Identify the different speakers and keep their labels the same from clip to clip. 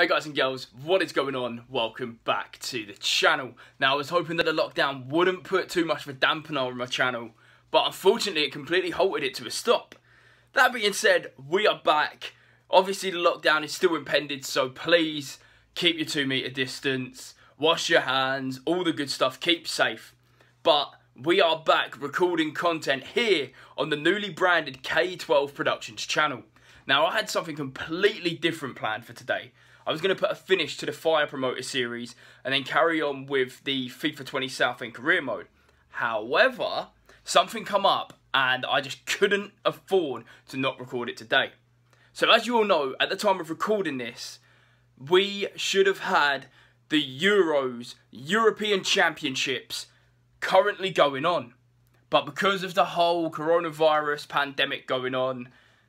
Speaker 1: Hey guys and girls, what is going on? Welcome back to the channel. Now I was hoping that the lockdown wouldn't put too much of a dampener on my channel, but unfortunately it completely halted it to a stop. That being said, we are back. Obviously the lockdown is still impended, so please keep your 2 meter distance, wash your hands, all the good stuff, keep safe. But we are back recording content here on the newly branded K12 Productions channel. Now I had something completely different planned for today. I was going to put a finish to the Fire Promoter series and then carry on with the FIFA 20 South End career mode. However, something come up and I just couldn't afford to not record it today. So as you all know, at the time of recording this, we should have had the Euros, European Championships, currently going on. But because of the whole coronavirus pandemic going on,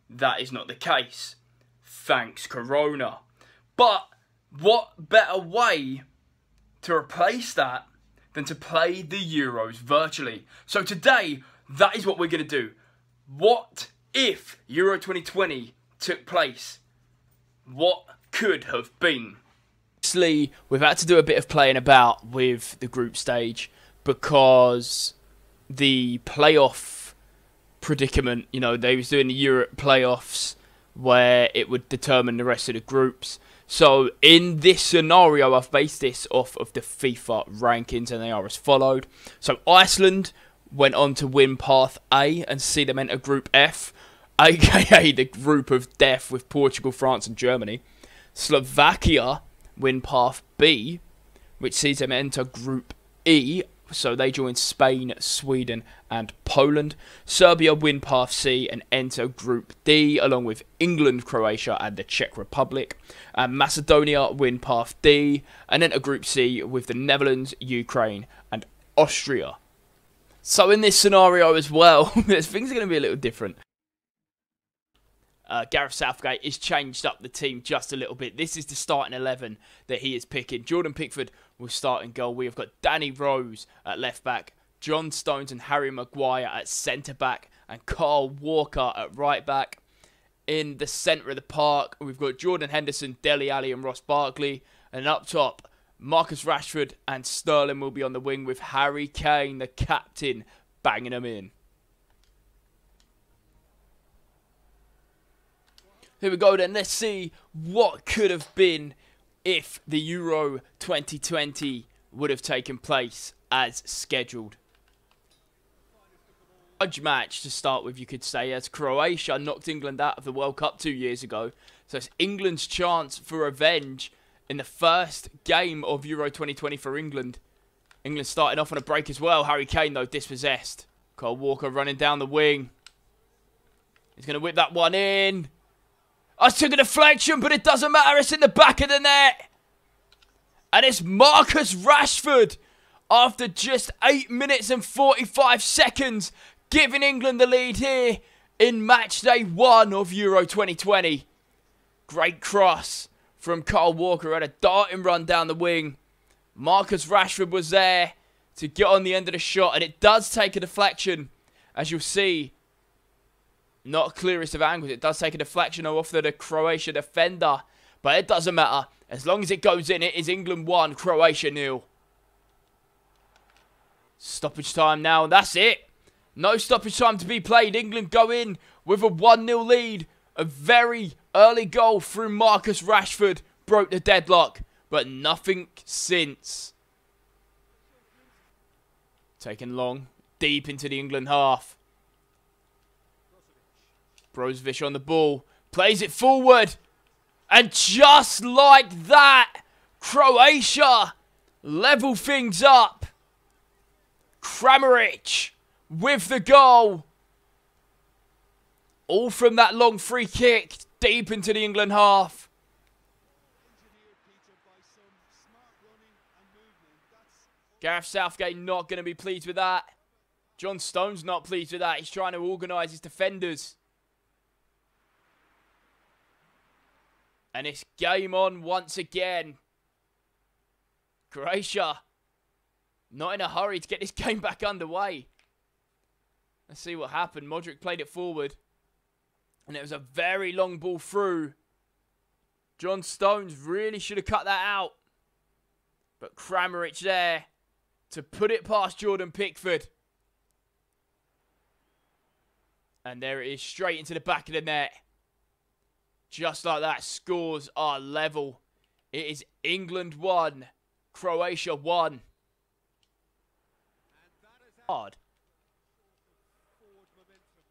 Speaker 1: that is not the case. Thanks, Corona. But what better way to replace that than to play the Euros virtually? So today, that is what we're going to do. What if Euro 2020 took place? What could have been? Obviously, we've had to do a bit of playing about with the group stage because the playoff predicament, you know, they was doing the Europe playoffs where it would determine the rest of the groups. So in this scenario, I've based this off of the FIFA rankings and they are as followed. So Iceland went on to win Path A and see them enter Group F, aka the group of death with Portugal, France and Germany. Slovakia win Path B, which sees them enter Group E. So they join Spain, Sweden and Poland. Serbia win Path C and enter Group D along with England, Croatia and the Czech Republic. And Macedonia win Path D and enter Group C with the Netherlands, Ukraine and Austria. So in this scenario as well, things are going to be a little different. Gareth Southgate has changed up the team just a little bit. This is the starting 11 that he is picking. Jordan Pickford will start in goal. We have got Danny Rose at left back, John Stones and Harry Maguire at centre back, and Carl Walker at right back. In the centre of the park, we've got Jordan Henderson, Dele Alli and Ross Barkley. And up top, Marcus Rashford and Sterling will be on the wing with Harry Kane, the captain, banging them in. Here we go then, let's see what could have been if the Euro 2020 would have taken place as scheduled. Judge match to start with, you could say, as Croatia knocked England out of the World Cup 2 years ago. So it's England's chance for revenge in the first game of Euro 2020 for England. England starting off on a break as well. Harry Kane, though, dispossessed. Kyle Walker running down the wing. He's going to whip that one in. I took a deflection, but it doesn't matter. It's in the back of the net. And it's Marcus Rashford, after just 8 minutes and 45 seconds, giving England the lead here in match day 1 of Euro 2020. Great cross from Kyle Walker. Had a darting run down the wing. Marcus Rashford was there to get on the end of the shot. And it does take a deflection, as you'll see. Not clearest of angles. It does take a deflection off the Croatia defender. But it doesn't matter. As long as it goes in, it is England 1, Croatia 0. Stoppage time now. And that's it. No stoppage time to be played. England go in with a 1-0 lead. A very early goal through Marcus Rashford broke the deadlock. But nothing since. Taken long. Deep into the England half. Brozovic on the ball, plays it forward, and just like that, Croatia level things up. Kramaric with the goal. All from that long free kick, deep into the England half. Gareth Southgate not going to be pleased with that. John Stones not pleased with that. He's trying to organise his defenders. And it's game on once again. Croatia not in a hurry to get this game back underway. Let's see what happened. Modric played it forward. And it was a very long ball through. John Stones really should have cut that out. But Kramaric there to put it past Jordan Pickford. And there it is, straight into the back of the net. Just like that, scores are level. It is England 1, Croatia 1. Hard.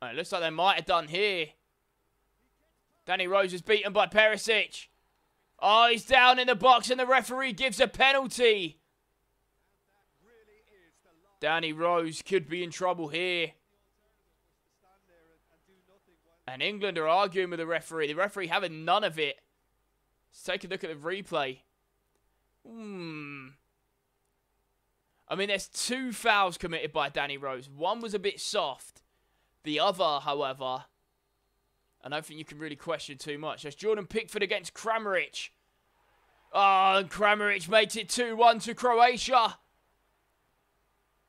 Speaker 1: It looks like they might have done here. Danny Rose is beaten by Perisic. Oh, he's down in the box and the referee gives a penalty. Danny Rose could be in trouble here. And England are arguing with the referee. The referee having none of it. Let's take a look at the replay. I mean, there's 2 fouls committed by Danny Rose. One was a bit soft. The other, however, I don't think you can really question too much. That's Jordan Pickford against Kramaric. Oh, and Kramaric makes it 2-1 to Croatia.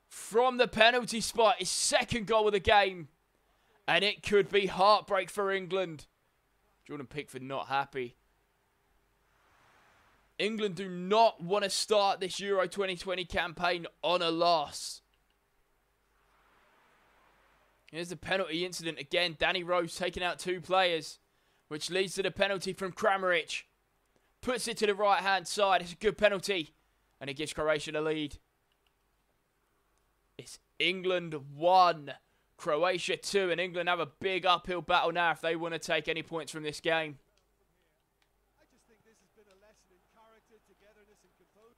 Speaker 1: From the penalty spot, his second goal of the game. And it could be heartbreak for England. Jordan Pickford not happy. England do not want to start this Euro 2020 campaign on a loss. Here's the penalty incident again. Danny Rose taking out 2 players, which leads to the penalty from Kramaric. Puts it to the right-hand side. It's a good penalty. And it gives Croatia the lead. It's England 1, Croatia 2. And England have a big uphill battle now if they want to take any points from this game.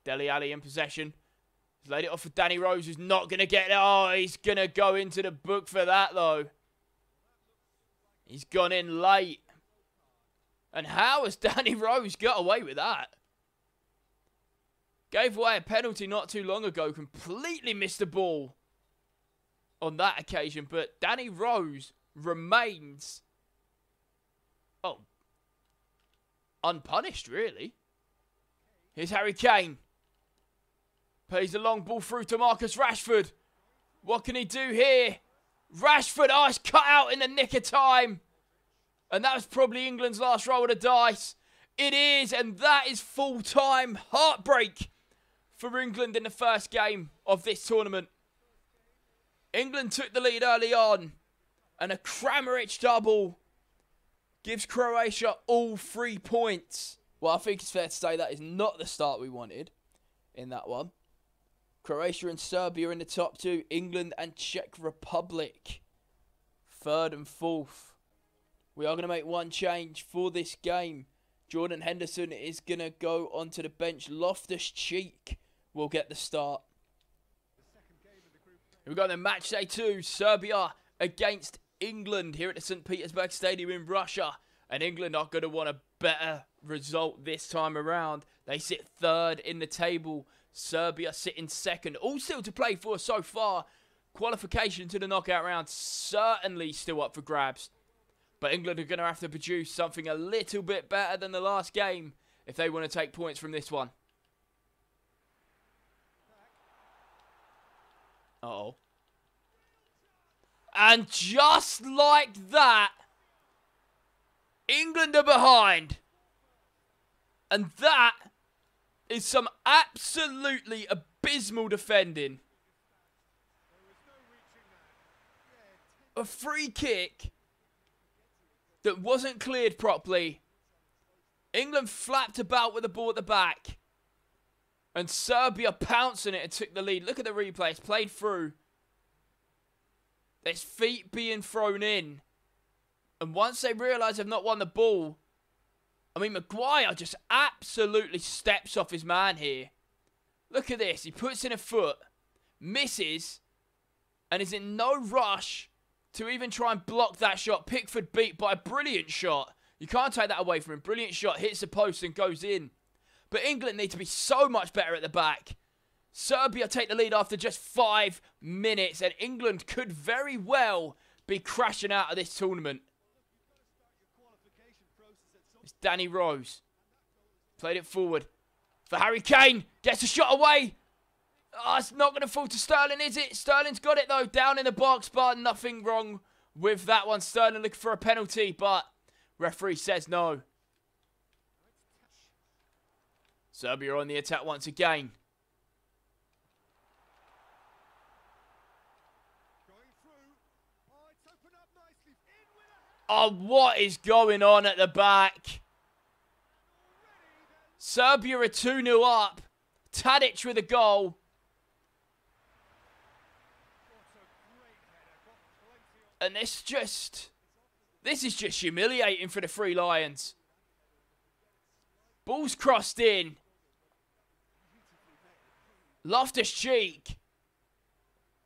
Speaker 1: Dele Alli in possession. He's laid it off for Danny Rose, who's not going to get it. Oh, he's going to go into the book for that, though. He's gone in late. And how has Danny Rose got away with that? Gave away a penalty not too long ago. Completely missed the ball on that occasion. But Danny Rose remains, unpunished, really. Here's Harry Kane. Plays the long ball through to Marcus Rashford. What can he do here? Rashford, oh, it's cut out in the nick of time. And that was probably England's last roll of the dice. It is, and that is full-time heartbreak for England in the first game of this tournament. England took the lead early on, and a Kramaric double gives Croatia all 3 points. Well, I think it's fair to say that is not the start we wanted in that one. Croatia and Serbia in the top 2. England and Czech Republic 3rd and 4th. We are going to make one change for this game. Jordan Henderson is going to go onto the bench. Loftus-Cheek will get the start. We've got the match day 2. Serbia against England here at the St. Petersburg Stadium in Russia. And England are going to want a better result this time around. They sit 3rd in the table. Serbia sitting 2nd. All still to play for so far. Qualification to the knockout round certainly still up for grabs. But England are going to have to produce something a little bit better than the last game if they want to take points from this one. Uh-oh. And just like that, England are behind. And that is some absolutely abysmal defending. A free kick that wasn't cleared properly. England flapped about with the ball at the back. And Serbia pounced on it and took the lead. Look at the replay. It's played through. There's feet being thrown in. And once they realise they've not won the ball, I mean, Maguire just absolutely steps off his man here. Look at this. He puts in a foot, misses, and is in no rush to even try and block that shot. Pickford beat by a brilliant shot. You can't take that away from him. Brilliant shot, hits the post and goes in. But England need to be so much better at the back. Serbia take the lead after just 5 minutes, and England could very well be crashing out of this tournament. It's Danny Rose. Played it forward for Harry Kane. Gets a shot away. Oh, it's not going to fall to Sterling, is it? Sterling's got it, though. Down in the box, but nothing wrong with that one. Sterling looking for a penalty, but referee says no. Serbia on the attack once again. Oh, what is going on at the back? Serbia are 2-0 up. Tadic with a goal. And this is just humiliating for the Three Lions. Ball's crossed in. Loftus-Cheek.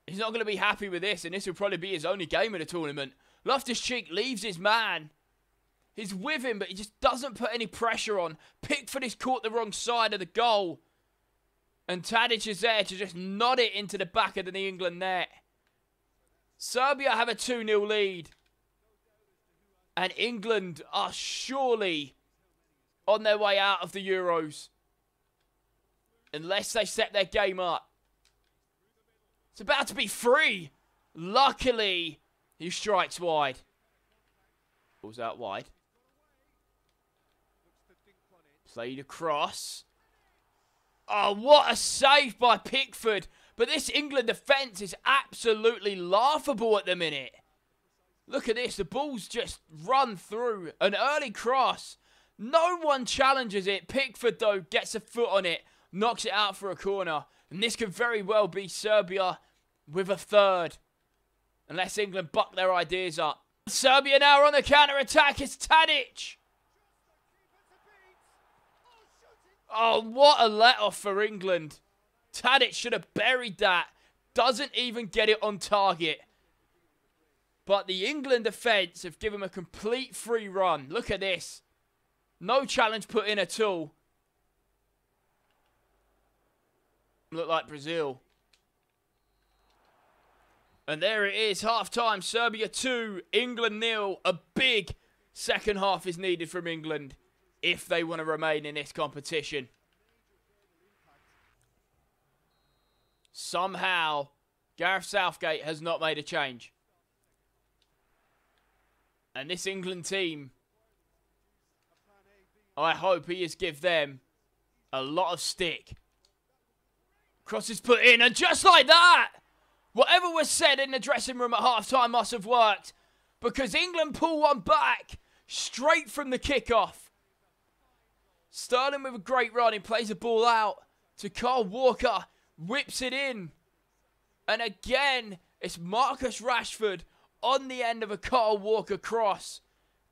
Speaker 1: He's not going to be happy with this, and this will probably be his only game of the tournament. Loftus-Cheek leaves his man. He's with him, but he just doesn't put any pressure on. Pickford is caught the wrong side of the goal. And Tadic is there to just nod it into the back of the England net. Serbia have a 2-0 lead. And England are surely on their way out of the Euros. Unless they set their game up. It's about to be free. Luckily, he strikes wide. Ball's out wide. Played across. Oh, what a save by Pickford. But this England defence is absolutely laughable at the minute. Look at this. The ball's just run through. An early cross. No one challenges it. Pickford, though, gets a foot on it. Knocks it out for a corner. And this could very well be Serbia with a third. Unless England buck their ideas up. Serbia now are on the counter-attack. It's Tadic. Oh, what a let-off for England. Tadic should have buried that. Doesn't even get it on target. But the England defence have given him a complete free run. Look at this. No challenge put in at all. Look like Brazil. And there it is. Half-time. Serbia 2. England 0. A big second half is needed from England if they want to remain in this competition. Somehow, Gareth Southgate has not made a change. And this England team, I hope he has give them a lot of stick. Cross is put in, and just like that, whatever was said in the dressing room at half-time must have worked, because England pull one back straight from the kickoff. Sterling with a great run. He plays the ball out to Kyle Walker. Whips it in. And again, it's Marcus Rashford on the end of a Kyle Walker cross.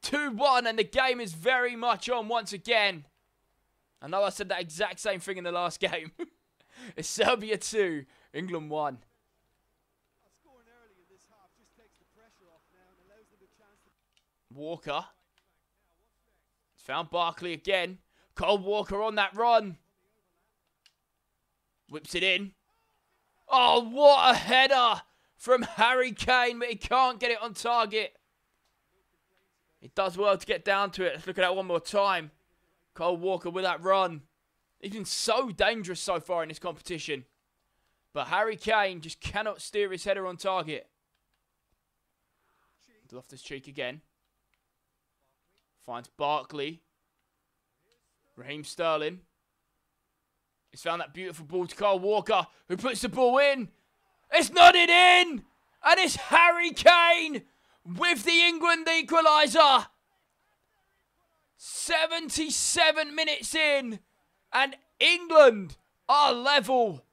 Speaker 1: 2-1, and the game is very much on once again. I know I said that exact same thing in the last game. It's Serbia 2, England 1. Walker. Found Barkley again. Kyle Walker on that run. Whips it in. Oh, what a header from Harry Kane, but he can't get it on target. He does well to get down to it. Let's look at that one more time. Kyle Walker with that run. He's been so dangerous so far in this competition. But Harry Kane just cannot steer his header on target. Loftus-Cheek again. Finds Barkley. Raheem Sterling. He's found that beautiful ball to Kyle Walker, who puts the ball in. It's nodded in. And it's Harry Kane with the England equaliser. 77 minutes in. And England are level.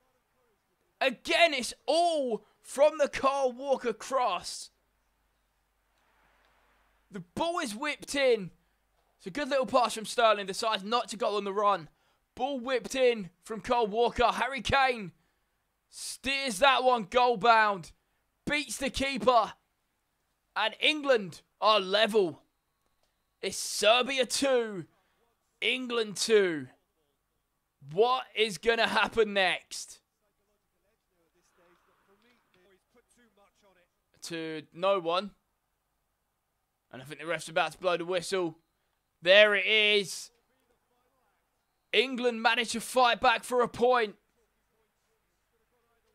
Speaker 1: Again, it's all from the Kyle Walker cross. The ball is whipped in. It's a good little pass from Sterling. Decides not to go on the run. Ball whipped in from Kyle Walker. Harry Kane steers that one goal bound. Beats the keeper. And England are level. It's Serbia 2. England 2. What is going to happen next? To no one. And I think the ref's about to blow the whistle. There it is. England managed to fight back for a point.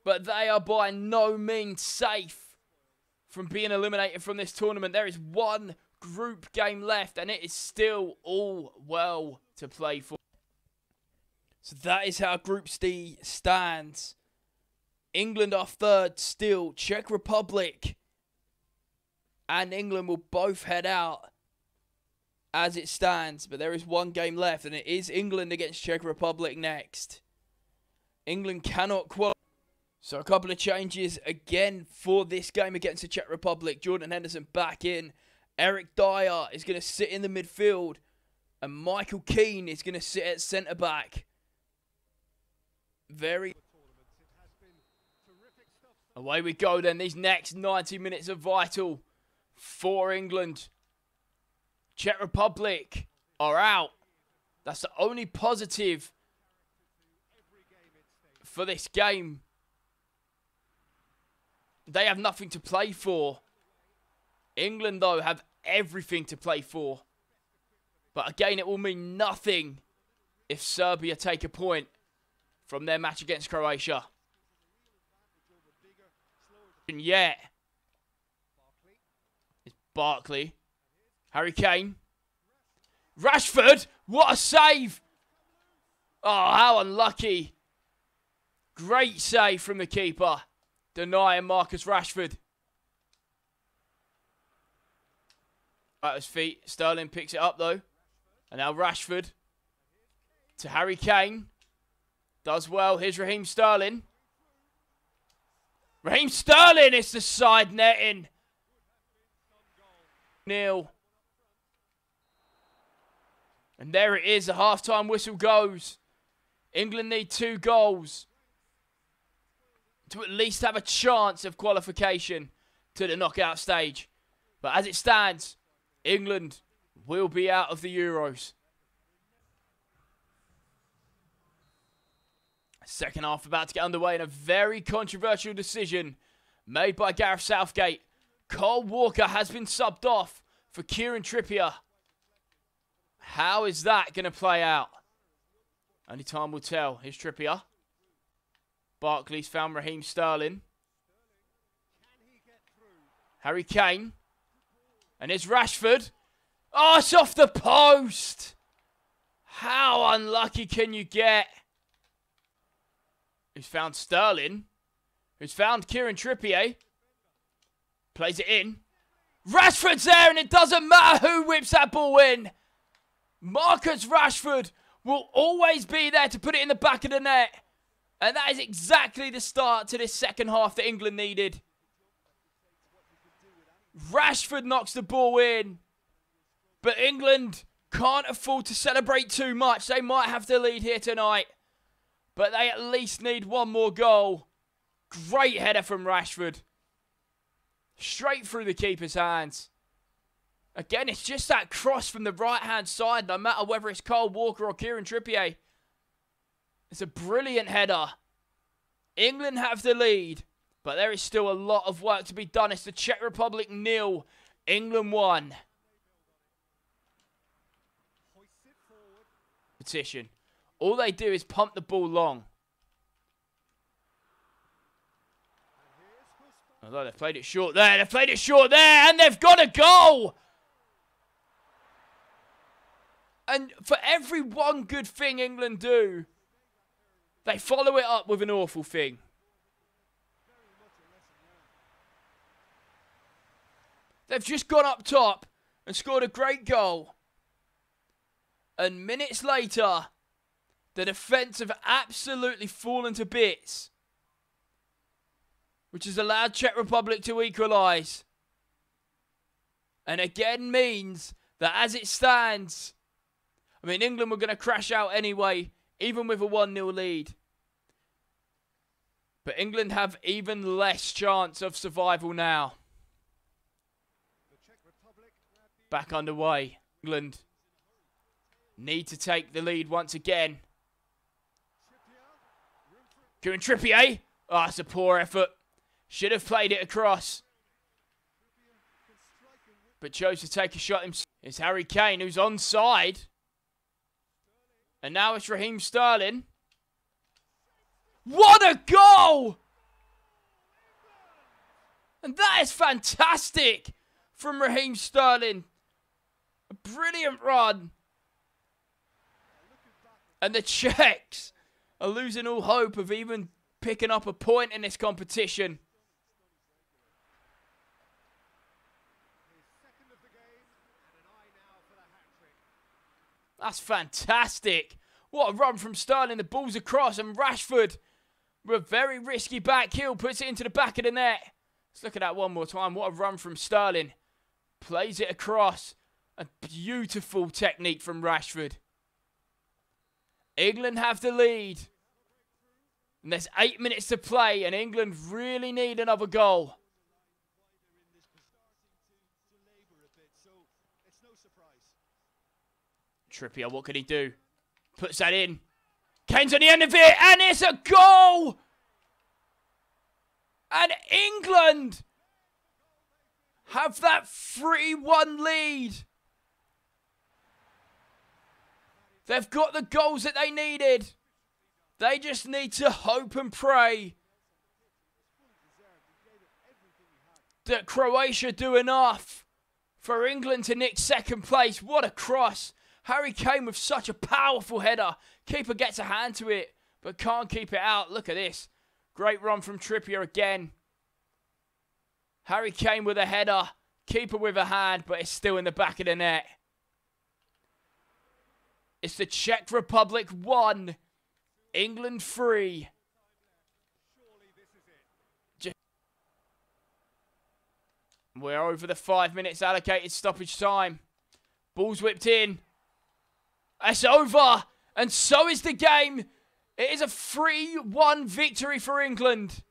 Speaker 1: But they are by no means safe from being eliminated from this tournament. There is one group game left, and it is still all well to play for. So that is how Group D stands. England are third still. Czech Republic and England will both head out as it stands. But there is one game left, and it is England against Czech Republic next. England cannot qualify. So a couple of changes again for this game against the Czech Republic. Jordan Henderson back in. Eric Dyer is going to sit in the midfield. And Michael Keane is going to sit at centre-back. Away we go then. These next 90 minutes are vital for England. Czech Republic are out. That's the only positive for this game. They have nothing to play for. England, though, have everything to play for. But again, it will mean nothing if Serbia take a point from their match against Croatia. And yet, it's Barkley. Harry Kane. Rashford! What a save! Oh, how unlucky. Great save from the keeper. Denying Marcus Rashford. At his feet. Sterling picks it up though. And now Rashford. To Harry Kane. Does well. Here's Raheem Sterling. Raheem Sterling is the side netting. 0. And there it is. The half-time whistle goes. England need 2 goals to at least have a chance of qualification to the knockout stage. But as it stands, England will be out of the Euros. Second half about to get underway in a very controversial decision made by Gareth Southgate. Kyle Walker has been subbed off for Kieran Trippier. How is that going to play out? Only time will tell. Here's Trippier. Barkley's found Raheem Sterling. Harry Kane. And it's Rashford. Oh, it's off the post. How unlucky can you get? Who's found Sterling. Who's found Kieran Trippier. Plays it in. Rashford's there, and it doesn't matter who whips that ball in. Marcus Rashford will always be there to put it in the back of the net. And that is exactly the start to this second half that England needed. Rashford knocks the ball in. But England can't afford to celebrate too much. They might have to lead here tonight. But they at least need one more goal. Great header from Rashford. Straight through the keeper's hands. Again, it's just that cross from the right-hand side, no matter whether it's Kyle Walker or Kieran Trippier. It's a brilliant header. England have the lead, but there is still a lot of work to be done. It's the Czech Republic 0, England 1. Petition. All they do is pump the ball long. Although they've played it short there, and they've got a goal! And for every one good thing England do, they follow it up with an awful thing. They've just gone up top and scored a great goal. And minutes later, the defence have absolutely fallen to bits, which has allowed Czech Republic to equalise. And again means that as it stands, I mean, England were going to crash out anyway, even with a 1-0 lead. But England have even less chance of survival now. Back underway. England need to take the lead once again. Kieran Trippier. Oh, it's a poor effort. Should have played it across. But chose to take a shot himself. It's Harry Kane who's onside. And now it's Raheem Sterling. What a goal! And that is fantastic from Raheem Sterling. A brilliant run. And the Czechs are losing all hope of even picking up a point in this competition. That's fantastic. What a run from Sterling. The ball's across and Rashford, with a very risky back heel, puts it into the back of the net. Let's look at that one more time. What a run from Sterling. Plays it across. A beautiful technique from Rashford. England have the lead. And there's 8 minutes to play, and England really need another goal. Trippier, what can he do? Puts that in. Kane's on the end of it, and it's a goal! And England have that 3-1 lead. They've got the goals that they needed. They just need to hope and pray that Croatia do enough for England to nick second place. What a cross. Harry Kane with such a powerful header. Keeper gets a hand to it, but can't keep it out. Look at this. Great run from Trippier again. Harry Kane with a header. Keeper with a hand, but it's still in the back of the net. It's the Czech Republic 1. England 3. We're over the 5 minutes allocated stoppage time. Ball's whipped in. It's over. And so is the game. It is a 3-1 victory for England.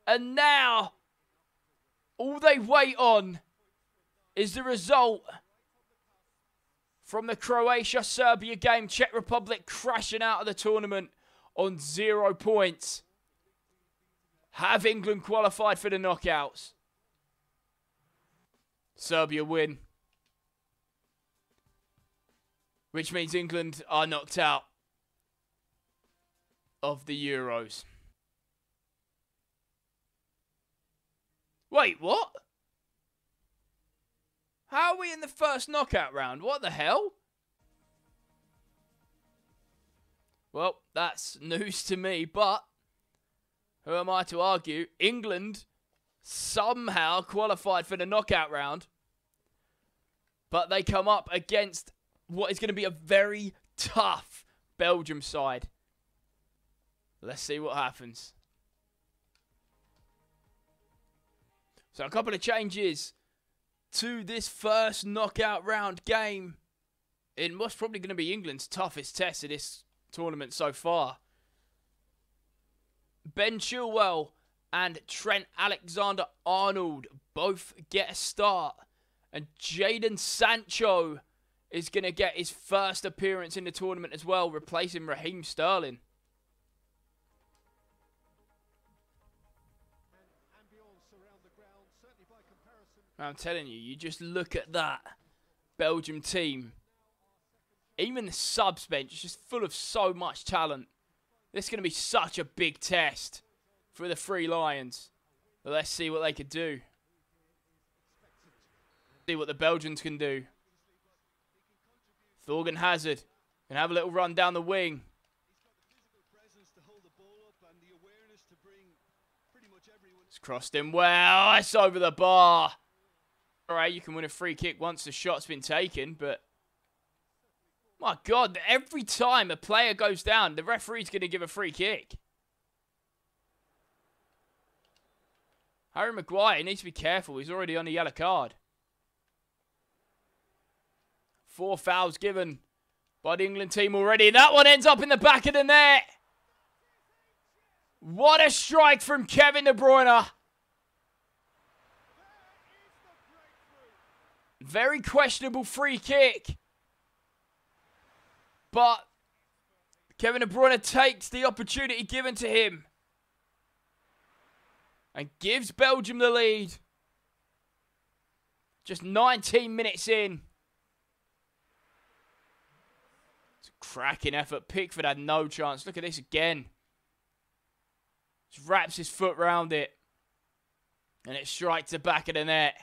Speaker 1: And now, all they wait on is the result from the Croatia-Serbia game. Czech Republic crashing out of the tournament on 0 points. Have England qualified for the knockouts? Serbia win. Which means England are knocked out of the Euros. Wait, what? How are we in the first knockout round? What the hell? Well, that's news to me, but who am I to argue? England somehow qualified for the knockout round, but they come up against what is going to be a very tough Belgium side. Let's see what happens. So a couple of changes to this first knockout round game in what's probably going to be England's toughest test of this tournament so far. Ben Chilwell and Trent Alexander-Arnold both get a start. And Jadon Sancho is going to get his first appearance in the tournament as well, replacing Raheem Sterling. I'm telling you, you just look at that Belgium team. Even the subs bench is just full of so much talent. This is going to be such a big test for the Three Lions. But let's see what they could do. See what the Belgians can do. Thorgan Hazard can have a little run down the wing. It's crossed him well. It's over the bar. Alright, you can win a free kick once the shot's been taken, but my God, every time a player goes down, the referee's going to give a free kick. Harry Maguire needs to be careful. He's already on a yellow card. 4 fouls given by the England team already. That one ends up in the back of the net. What a strike from Kevin De Bruyne. Very questionable free kick. But Kevin De Bruyne takes the opportunity given to him and gives Belgium the lead. Just 19 minutes in. It's a cracking effort. Pickford had no chance. Look at this again. Just wraps his foot round it. And it strikes the back of the net.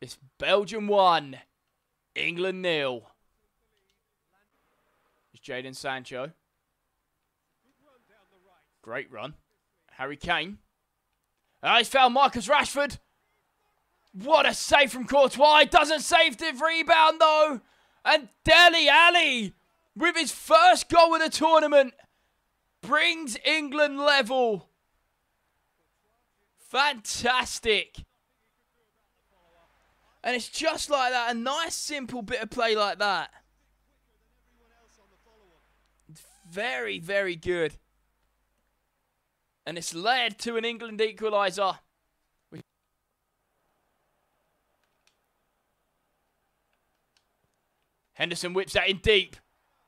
Speaker 1: It's Belgium 1, England 0. Jadon Sancho. Great run. Harry Kane. He's found Marcus Rashford. What a save from Courtois. He doesn't save the rebound though. And Dele Alli, with his first goal of the tournament, brings England level. Fantastic. And it's just like that. A nice simple bit of play like that. It's very, very good. And it's led to an England equaliser. Henderson whips that in deep.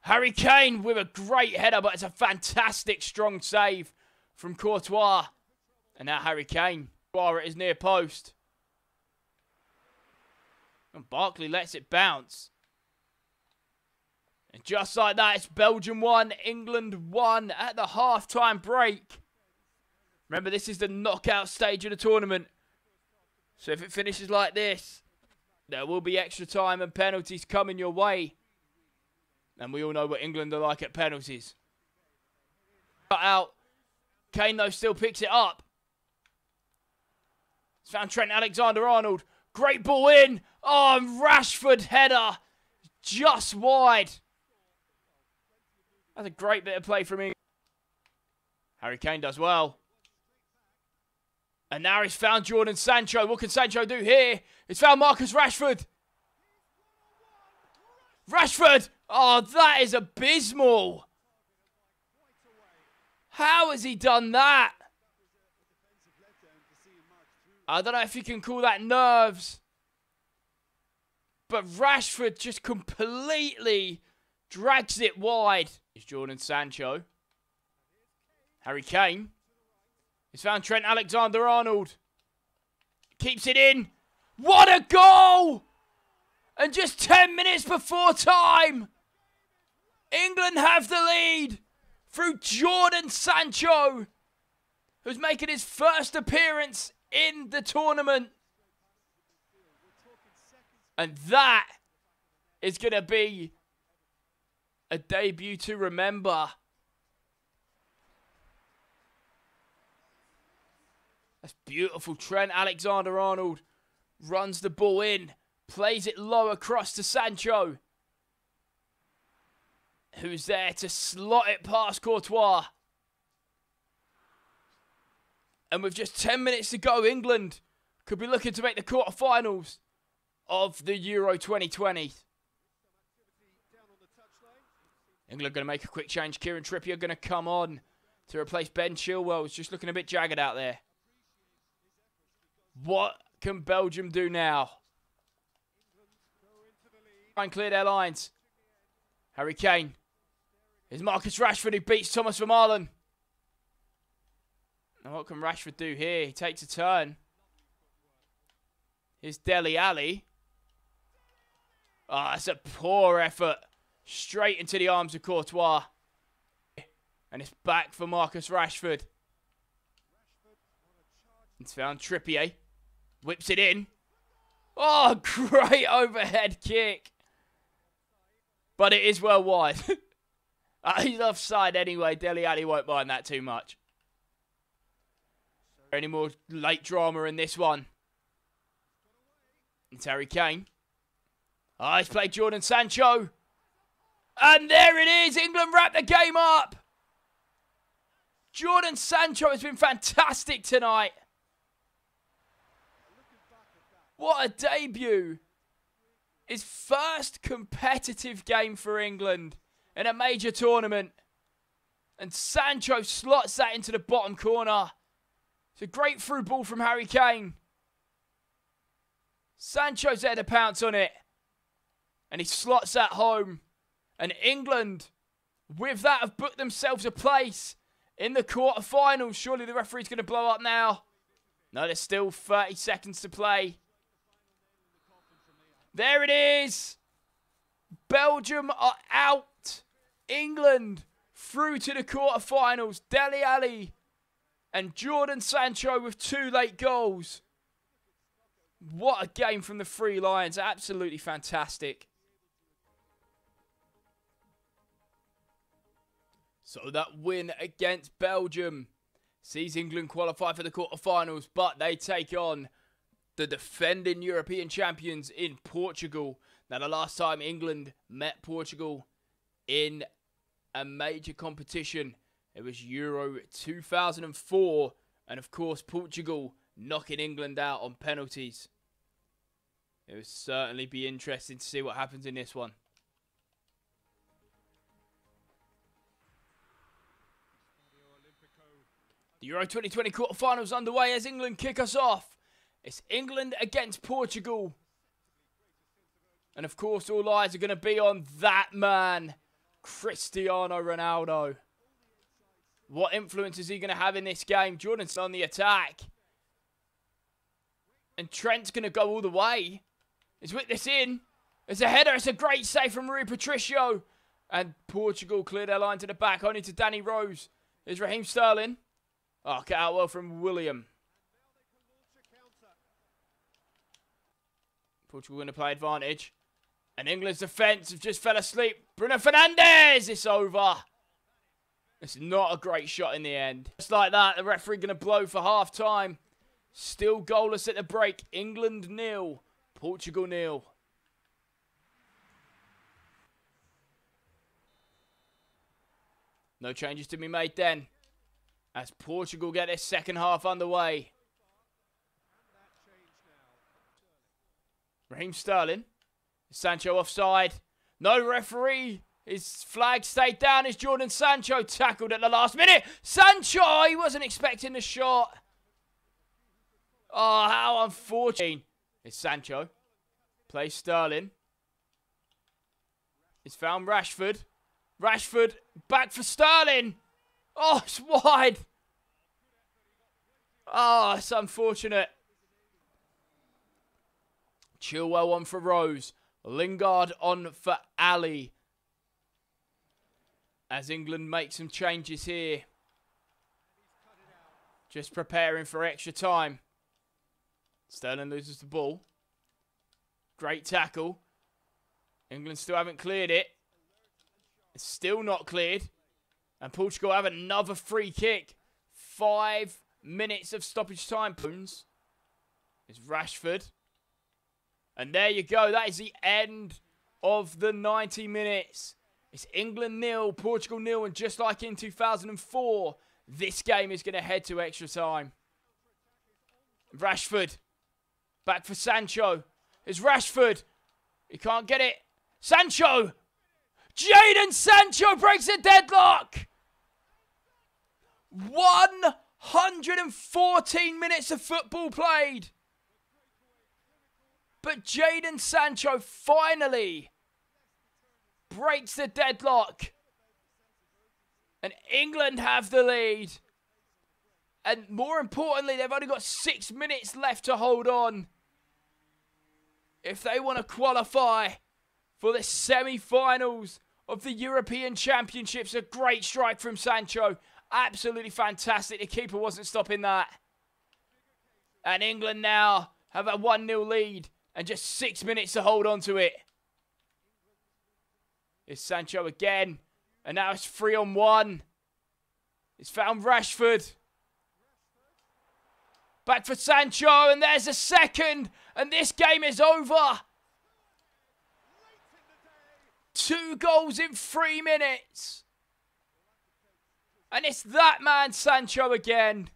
Speaker 1: Harry Kane with a great header, but it's a fantastic strong save from Courtois. And now Harry Kane. At his near post. And Barkley lets it bounce. And just like that, it's Belgium 1, England 1 at the half-time break. Remember, this is the knockout stage of the tournament. So if it finishes like this, there will be extra time and penalties coming your way. And we all know what England are like at penalties. Cut out. Kane, though, still picks it up. It's found Trent Alexander-Arnold. Great ball in. Oh, and Rashford header. Just wide. That's a great bit of play from England. Harry Kane does well. And now he's found Jadon Sancho. What can Sancho do here? He's found Marcus Rashford. Rashford! Oh, that is abysmal. How has he done that? I don't know if you can call that nerves. But Rashford just completely drags it wide. It's Jadon Sancho. Harry Kane. He's found Trent Alexander-Arnold. Keeps it in. What a goal! And just 10 minutes before time, England have the lead through Jadon Sancho, who's making his first appearance in the tournament. And that is going to be a debut to remember. That's beautiful. Trent Alexander-Arnold runs the ball in. Plays it low across to Sancho, who's there to slot it past Courtois. And with just 10 minutes to go, England could be looking to make the quarterfinals of the Euro 2020. England going to make a quick change. Kieran Trippier going to come on to replace Ben Chilwell. He's just looking a bit jagged out there. What can Belgium do now? Try and clear their lines. Harry Kane. Here's Marcus Rashford who beats Thomas Vermaelen. Now what can Rashford do here? He takes a turn. Here's Dele Alli. Ah, that's a poor effort. Straight into the arms of Courtois. And it's back for Marcus Rashford. It's found Trippier. Whips it in. Oh, great overhead kick. But it is well wide. He's offside anyway. Dele Alli won't mind that too much. Any more late drama in this one? It's Harry Kane. Oh, he's played Jadon Sancho. And there it is. England wrap the game up. Jadon Sancho has been fantastic tonight. What a debut. His first competitive game for England in a major tournament. And Sancho slots that into the bottom corner. It's a great through ball from Harry Kane. Sancho's there to pounce on it. And he slots that home. And England, with that, have booked themselves a place in the quarterfinals. Surely the referee's going to blow up now. No, there's still 30 seconds to play. There it is. Belgium are out. England through to the quarterfinals. Dele Alli and Jadon Sancho with 2 late goals. What a game from the Three Lions. Absolutely fantastic. So that win against Belgium sees England qualify for the quarterfinals, but they take on the defending European champions in Portugal. Now, the last time England met Portugal in a major competition, it was Euro 2004, and of course Portugal knocking England out on penalties. It will certainly be interesting to see what happens in this one. The Euro 2020 quarterfinals underway as England kick us off. It's England against Portugal. And of course, all eyes are going to be on that man, Cristiano Ronaldo. What influence is he going to have in this game? Jordan's on the attack. And Trent's going to go all the way. He's whipped this in. It's a header. It's a great save from Rui Patricio. And Portugal clear their line to the back, only to Danny Rose. There's Raheem Sterling. Oh, cut out well from William. Portugal going to play advantage. And England's defence have just fell asleep. Bruno Fernandes! It's over. It's not a great shot in the end. Just like that, the referee going to blow for half-time. Still goalless at the break. England 0. Portugal 0. No changes to be made then, as Portugal get their second half underway. Raheem Sterling. Sancho offside. No referee. His flag stayed down as Jordan Sancho tackled at the last minute. Sancho! He wasn't expecting the shot. Oh, how unfortunate. It's Sancho. Plays Sterling. He's found Rashford. Rashford back for Sterling. Oh, it's wide. Oh, it's unfortunate. Chilwell on for Rose. Lingard on for Ali. As England make some changes here. Just preparing for extra time. Sterling loses the ball. Great tackle. England still haven't cleared it. It's still not cleared. And Portugal have another free kick. 5 minutes of stoppage time. It's Rashford. And there you go. That is the end of the 90 minutes. It's England 0, Portugal 0. And just like in 2004, this game is going to head to extra time. Rashford. Back for Sancho. It's Rashford. He can't get it. Sancho. Jadon Sancho breaks the deadlock. 114 minutes of football played. But Jadon Sancho finally breaks the deadlock. And England have the lead. And more importantly, they've only got 6 minutes left to hold on. If they want to qualify for the semi-finals of the European Championships. A great strike from Sancho. Absolutely fantastic. The keeper wasn't stopping that. And England now have a 1-0 lead. And just 6 minutes to hold on to it. It's Sancho again. And now it's 3-on-1. It's found Rashford. Back for Sancho. And there's a second. And this game is over. 2 goals in 3 minutes. And it's that man, Sancho, again.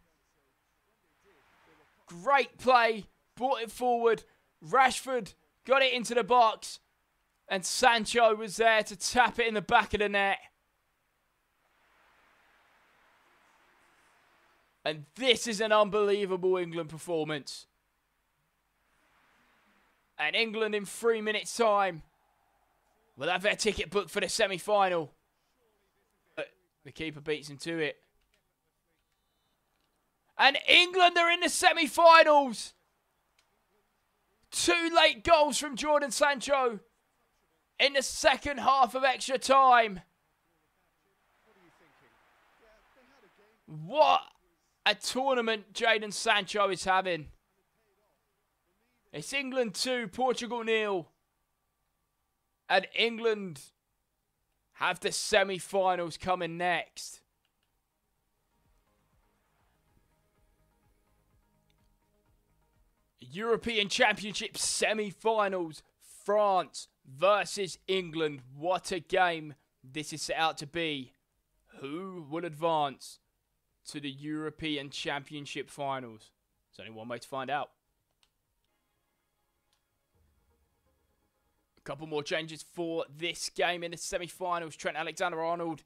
Speaker 1: Great play. Brought it forward. Rashford got it into the box. And Sancho was there to tap it in the back of the net. And this is an unbelievable England performance. And England in 3 minutes' time will have their ticket booked for the semi-final. The keeper beats him to it. And England are in the semi-finals. 2 late goals from Jordan Sancho in the second half of extra time. What a tournament Jadon Sancho is having. It's England 2, Portugal 0. And England have the semi-finals coming next. European Championship semi-finals. France versus England. What a game this is set out to be. Who will advance to the European Championship finals? There's only one way to find out. A couple more changes for this game in the semi-finals. Trent Alexander-Arnold,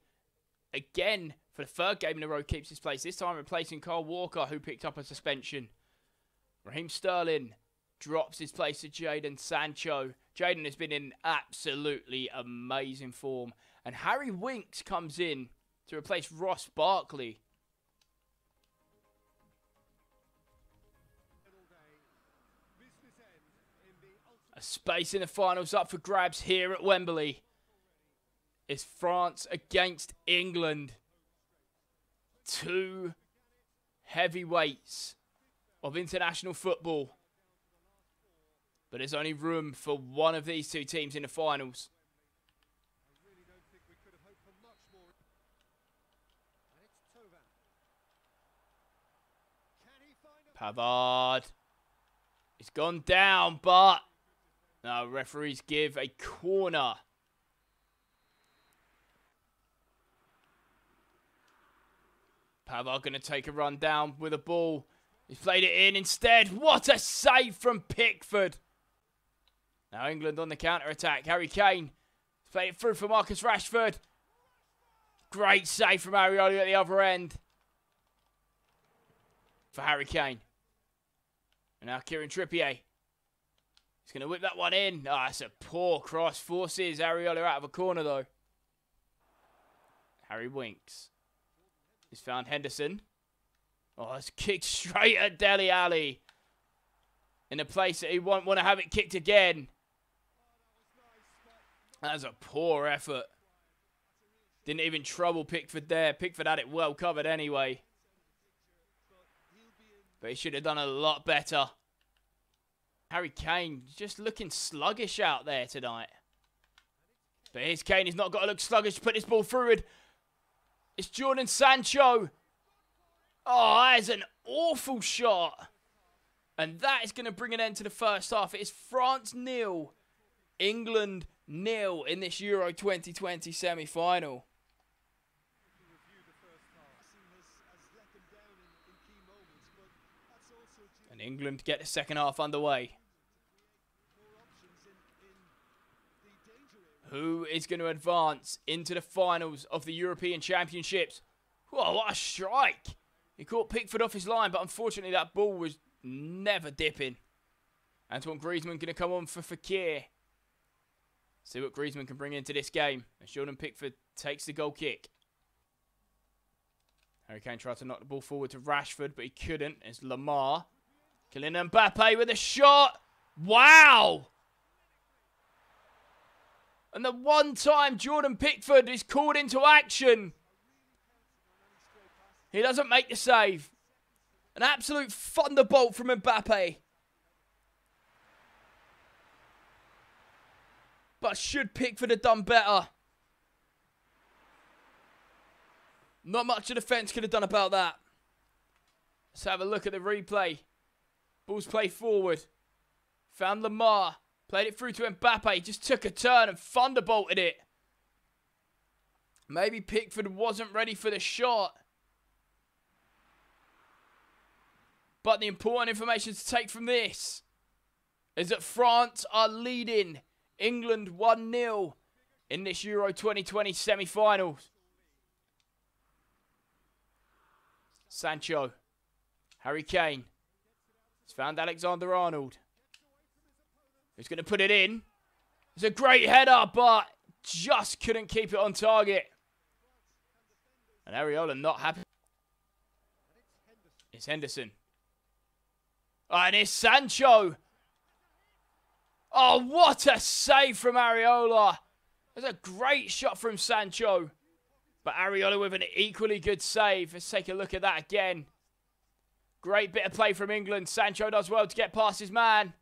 Speaker 1: again, for the third game in a row, keeps his place. This time replacing Kyle Walker, who picked up a suspension. Raheem Sterling drops his place to Jadon Sancho. Jadon has been in absolutely amazing form. And Harry Winks comes in to replace Ross Barkley. A space in the finals up for grabs here at Wembley. It's France against England. Two heavyweights of international football. But there's only room for one of these two teams in the finals. Pavard. It's gone down, but no, referees give a corner. Pavard going to take a run down with a ball. He's played it in instead. What a save from Pickford. Now England on the counter-attack. Harry Kane has played it through for Marcus Rashford. Great save from Areola at the other end. For Harry Kane. And now Kieran Trippier. He's going to whip that one in. Oh, that's a poor cross. Forces Areola out of a corner, though. Harry Winks. He's found Henderson. Oh, it's kicked straight at Dele Alli. In a place that he won't want to have it kicked again. That's a poor effort. Didn't even trouble Pickford there. Pickford had it well covered anyway. But he should have done a lot better. Harry Kane just looking sluggish out there tonight. But here's Kane. He's not got to look sluggish to put this ball forward. It's Jadon Sancho. Oh, that is an awful shot. And that is going to bring an end to the first half. It is France 0, England 0 in this Euro 2020 semi-final. And England get the second half underway. Who is going to advance into the finals of the European Championships? Whoa, what a strike. He caught Pickford off his line, but unfortunately that ball was never dipping. Antoine Griezmann going to come on for Fekir. See what Griezmann can bring into this game. As Jordan Pickford takes the goal kick. Harry Kane tried to knock the ball forward to Rashford, but he couldn't. It's Lamar. Kylian Mbappe with a shot. Wow! And the one time Jordan Pickford is called into action, he doesn't make the save. An absolute thunderbolt from Mbappe. But should Pickford have done better? Not much the defence could have done about that. Let's have a look at the replay. Ball's played forward. Found Lamar. Played it through to Mbappe. Just took a turn and thunderbolted it. Maybe Pickford wasn't ready for the shot. But the important information to take from this is that France are leading England 1-0 in this Euro 2020 semi-finals. Sancho. Harry Kane. He's found Alexander-Arnold. Who's going to put it in? It's a great header, but just couldn't keep it on target. And Areola not happy. It's Henderson. Oh, and it's Sancho. Oh, what a save from Areola. That's a great shot from Sancho. But Areola with an equally good save. Let's take a look at that again. Great bit of play from England. Sancho does well to get past his man.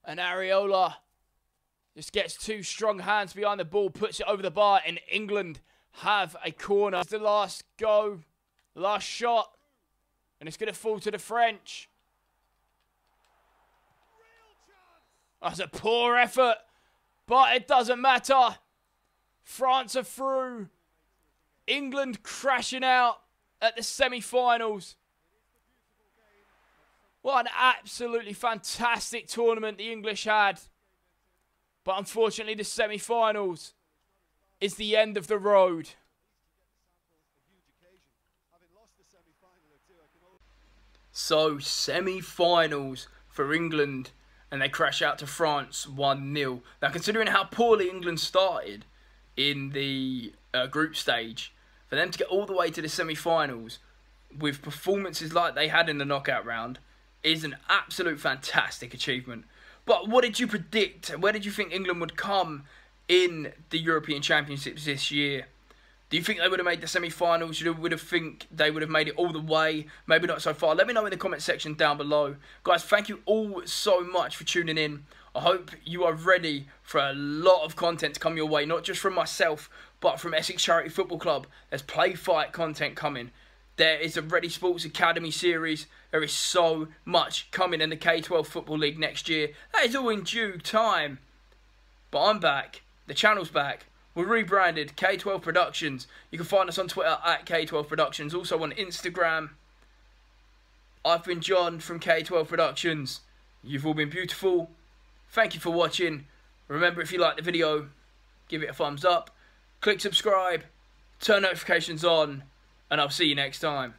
Speaker 1: And Areola Just gets two strong hands behind the ball, puts it over the bar, and England have a corner. It's the last go, last shot, and it's going to fall to the French. That's a poor effort, but it doesn't matter. France are through. England crashing out at the semi-finals. What an absolutely fantastic tournament the English had. But unfortunately, the semi-finals is the end of the road. So, semi-finals for England, and they crash out to France 1-0. Now, considering how poorly England started in the group stage, for them to get all the way to the semi-finals with performances like they had in the knockout round is an absolute fantastic achievement. But what did you predict? Where did you think England would come in the European Championships this year? Do you think they would have made the semi-finals? You would have think they would have made it all the way? Maybe not so far. Let me know in the comment section down below. Guys, thank you all so much for tuning in. I hope you are ready for a lot of content to come your way. Not just from myself, but from Essex Charity Football Club. There's play fight content coming. There is a Ready Sports Academy series. There is so much coming in the K-12 Football League next year. That is all in due time. But I'm back. The channel's back. We're rebranded K12 Productions. You can find us on Twitter at K12 Productions. Also on Instagram. I've been John from K12 Productions. You've all been beautiful. Thank you for watching. Remember, if you like the video, give it a thumbs up. Click subscribe. Turn notifications on. And I'll see you next time.